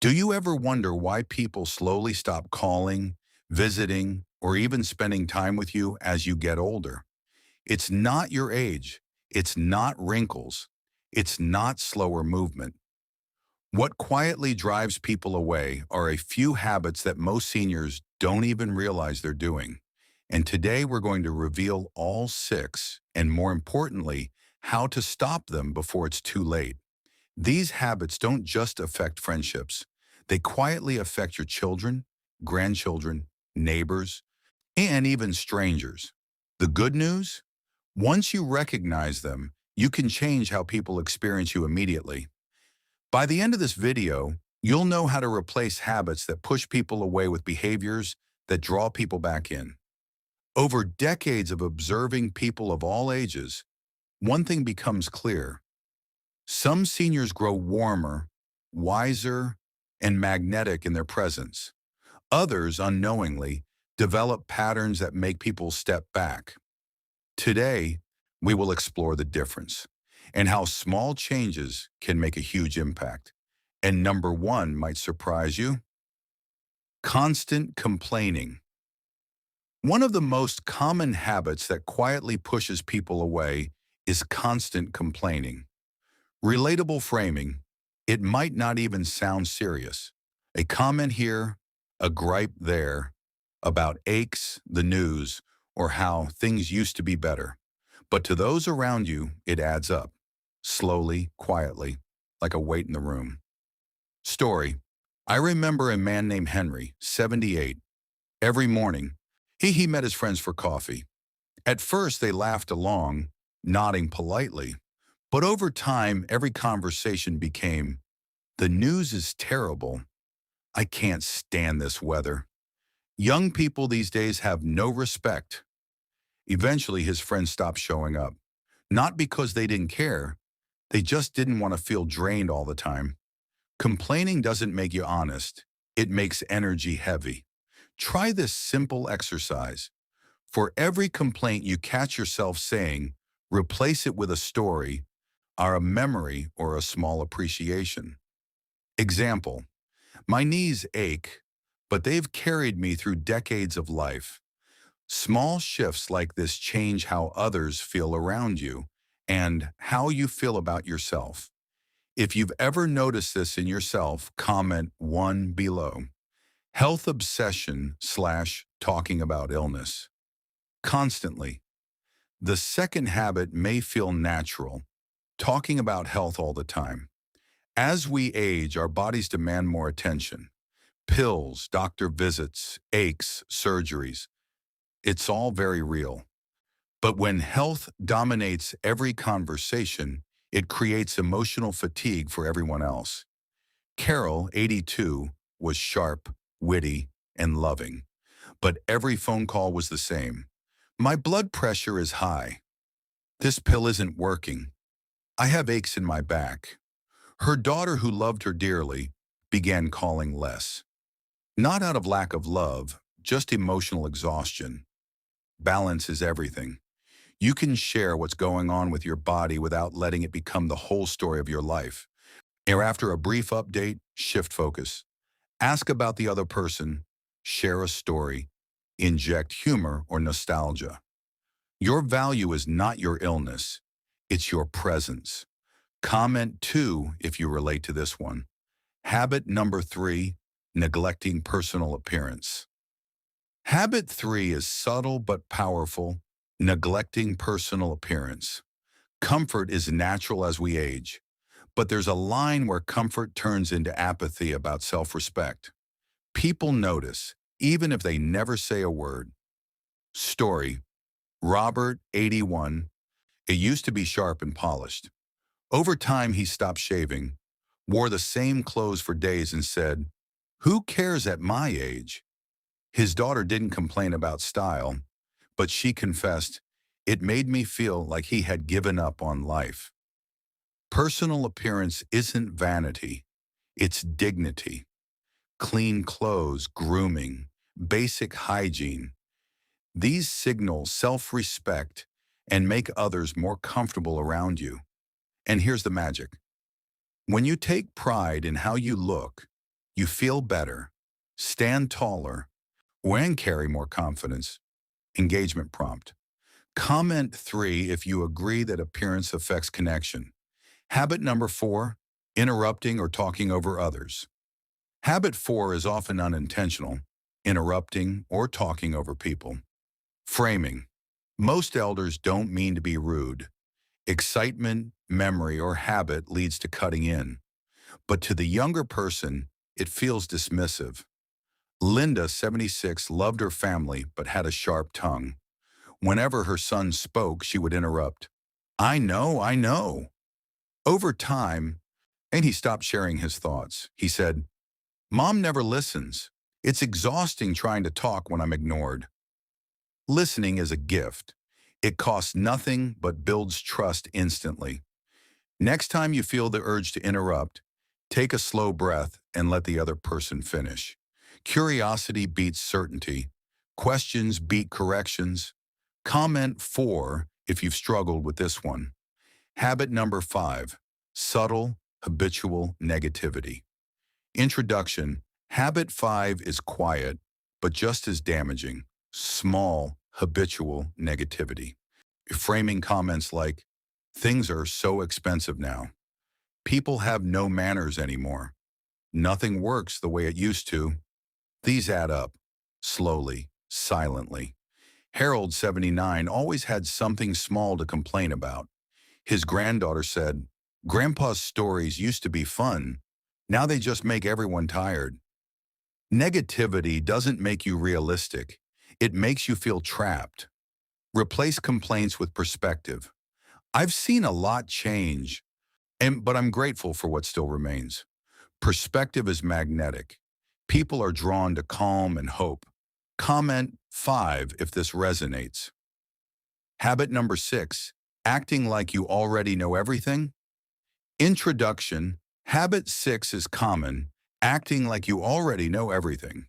Do you ever wonder why people slowly stop calling, visiting, or even spending time with you as you get older? It's not your age. It's not wrinkles. It's not slower movement. What quietly drives people away are a few habits that most seniors don't even realize they're doing. And today we're going to reveal all six, and more importantly, how to stop them before it's too late. These habits don't just affect friendships. They quietly affect your children, grandchildren, neighbors, and even strangers. The good news? Once you recognize them, you can change how people experience you immediately. By the end of this video, you'll know how to replace habits that push people away with behaviors that draw people back in. Over decades of observing people of all ages, one thing becomes clear. Some seniors grow warmer, wiser, and magnetic in their presence. Others, unknowingly, develop patterns that make people step back. Today, we will explore the difference and how small changes can make a huge impact. And number one might surprise you: constant complaining. One of the most common habits that quietly pushes people away is constant complaining. Relatable framing: it might not even sound serious. A comment here, a gripe there, about aches, the news, or how things used to be better. But to those around you, it adds up, slowly, quietly, like a weight in the room. Story: I remember a man named Henry, 78. Every morning, he met his friends for coffee. At first, they laughed along, nodding politely. But over time, every conversation became, "The news is terrible. I can't stand this weather." Young people these days have no respect. Eventually, his friends stopped showing up. Not because they didn't care, they just didn't want to feel drained all the time. Complaining doesn't make you honest. It makes energy heavy. Try this simple exercise. For every complaint you catch yourself saying, replace it with a story, or a memory, or a small appreciation. Example: my knees ache, but they've carried me through decades of life. Small shifts like this change how others feel around you and how you feel about yourself. If you've ever noticed this in yourself, comment 1 below. Health obsession slash talking about illness. Constantly. The second habit may feel natural, talking about health all the time. As we age, our bodies demand more attention. Pills, doctor visits, aches, surgeries. It's all very real. But when health dominates every conversation, it creates emotional fatigue for everyone else. Carol, 82, was sharp, witty, and loving. But every phone call was the same. My blood pressure is high. This pill isn't working. I have aches in my back. Her daughter, who loved her dearly, began calling less. Not out of lack of love, just emotional exhaustion. Balance is everything. You can share what's going on with your body without letting it become the whole story of your life. Or after a brief update, shift focus. Ask about the other person, share a story, inject humor or nostalgia. Your value is not your illness, it's your presence. Comment 2 if you relate to this one. Habit number 3, neglecting personal appearance. Habit 3 is subtle but powerful: neglecting personal appearance. Comfort is natural as we age, but there's a line where comfort turns into apathy about self-respect. People notice, even if they never say a word. Story: Robert, 81. It used to be sharp and polished. Over time, he stopped shaving, wore the same clothes for days, and said, "Who cares at my age?" His daughter didn't complain about style, but she confessed, "It made me feel like he had given up on life." Personal appearance isn't vanity, it's dignity. Clean clothes, grooming, basic hygiene. These signal self-respect and make others more comfortable around you. And here's the magic. When you take pride in how you look, You feel better, stand taller, and carry more confidence. Engagement prompt. Comment 3 if you agree that appearance affects connection. Habit number 4, interrupting or talking over others. Habit 4 is often unintentional, interrupting or talking over people. Framing. Most elders don't mean to be rude. Excitement, memory, or habit leads to cutting in. But to the younger person, it feels dismissive. Linda, 76, loved her family but had a sharp tongue. Whenever her son spoke, she would interrupt. I know. Over time, and he stopped sharing his thoughts. He said, Mom never listens. It's exhausting trying to talk when I'm ignored. Listening is a gift. It costs nothing but builds trust instantly. Next time you feel the urge to interrupt, take a slow breath and let the other person finish. Curiosity beats certainty. Questions beat corrections. Comment 4 if you've struggled with this one. Habit number 5, subtle, habitual negativity. Introduction. Habit 5 is quiet, but just as damaging. Small, habitual negativity. Framing comments like, things are so expensive now. People have no manners anymore. Nothing works the way it used to. These add up, slowly, silently. Harold, 79, always had something small to complain about. His granddaughter said, Grandpa's stories used to be fun. Now they just make everyone tired. Negativity doesn't make you realistic. It makes you feel trapped. Replace complaints with perspective. I've seen a lot change, but I'm grateful for what still remains. Perspective is magnetic. People are drawn to calm and hope. Comment 5 if this resonates. Habit number 6, acting like you already know everything. Introduction. Habit 6 is common, acting like you already know everything.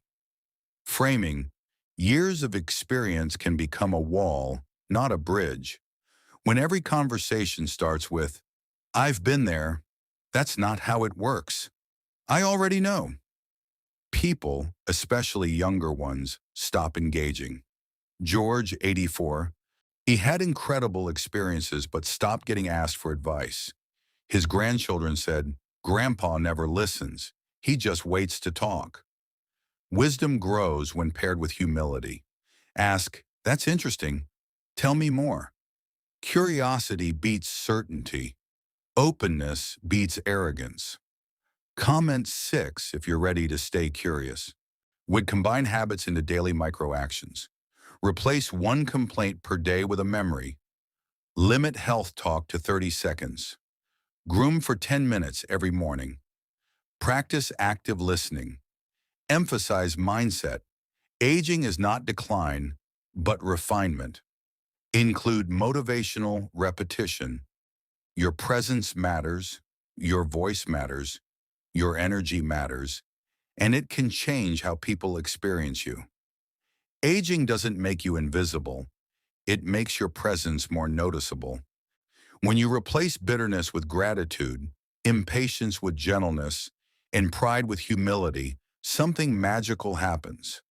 Framing. Years of experience can become a wall, not a bridge. When every conversation starts with, I've been there, that's not how it works. I already know. People, especially younger ones, stop engaging. George, 84, he had incredible experiences but stopped getting asked for advice. His grandchildren said, Grandpa never listens. He just waits to talk. Wisdom grows when paired with humility. Ask, that's interesting. Tell me more. Curiosity beats certainty. Openness beats arrogance. Comment 6 if you're ready to stay curious. Would combine habits into daily micro-actions. Replace one complaint per day with a memory. Limit health talk to 30 seconds. Groom for 10 minutes every morning. Practice active listening. Emphasize mindset. Aging is not decline, but refinement. Include motivational repetition. Your presence matters, your voice matters, your energy matters, and it can change how people experience you. Aging doesn't make you invisible. It makes your presence more noticeable. When you replace bitterness with gratitude, impatience with gentleness, and pride with humility, something magical happens.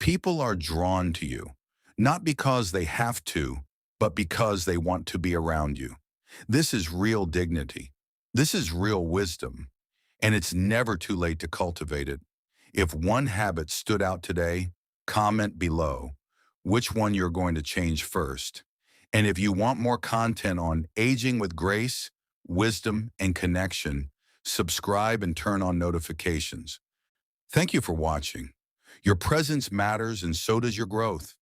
People are drawn to you, not because they have to, but because they want to be around you. This is real dignity. This is real wisdom, and it's never too late to cultivate it. If one habit stood out today, comment below which one you're going to change first. And if you want more content on aging with grace, wisdom, and connection, subscribe and turn on notifications. Thank you for watching. Your presence matters and so does your growth.